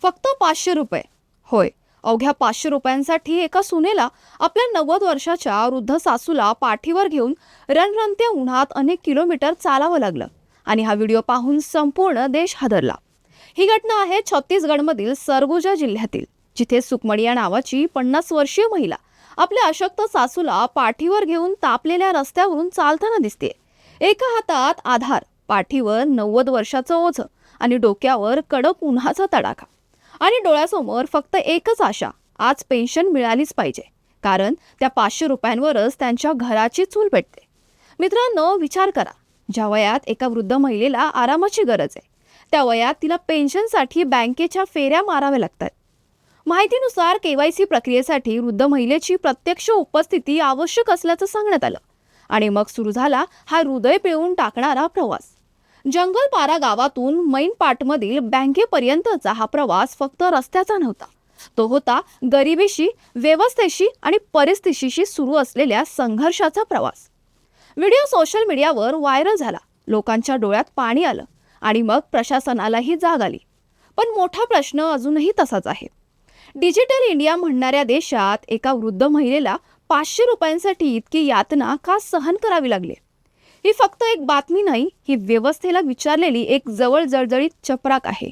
फक्त 500 रुपये. होय, अवघ्या 500 रुपयांसाठी एका सुनेला आपल्या 90 वर्षाच्या वृद्ध सासूला पाठीवर घेऊन रणरणत्या उन्हात अनेक किलोमीटर चालावं लागलं आणि हा व्हिडिओ पाहून संपूर्ण देश हादरला. ही घटना आहे छत्तीसगडमधील सरगुजा जिल्ह्यातील, जिथे सुकमणी या नावाची 50 वर्षीय महिला आपल्या अशक्त सासूला पाठीवर घेऊन तापलेल्या रस्त्यावरून चालताना दिसते. एका हातात आधार, पाठीवर 90 वर्षाचं ओझं आणि डोक्यावर कडक उन्हाचा तडाखा आणि डोळ्यासमोर फक्त एकच आशा, आज पेन्शन मिळालीच पाहिजे, कारण त्या 500 रुपयांवरच त्यांच्या घराची चूल पेटते. मित्रांनो, विचार करा, ज्या वयात एका वृद्ध महिलेला आरामाची गरज आहे, त्या वयात तिला पेन्शनसाठी बँकेच्या फेऱ्या माराव्या लागतात. माहितीनुसार KYC प्रक्रियेसाठी वृद्ध महिलेची प्रत्यक्ष उपस्थिती आवश्यक असल्याचं सांगण्यात आलं आणि मग सुरू झाला हा हृदय पिळवून टाकणारा प्रवास. जंगलपारा गावातून मैनपाटमधील बँकेपर्यंतचा हा प्रवास फक्त रस्त्याचा नव्हता, तो होता गरिबीशी, व्यवस्थेशी आणि परिस्थितीशी सुरू असलेल्या संघर्षाचा प्रवास. व्हिडिओ सोशल मीडियावर व्हायरल झाला, लोकांच्या डोळ्यात पाणी आलं आणि मग प्रशासनालाही जाग आली. पण मोठा प्रश्न अजूनही तसाच आहे. डिजिटल इंडिया म्हणणाऱ्या देशात एका वृद्ध महिलेला 500 रुपयांसाठी इतकी यातना का सहन करावी लागली? ही फक्त एक बातमी नाही, ही व्यवस्थेला विचारलेली एक जवळ जळजळीत चपराक आहे.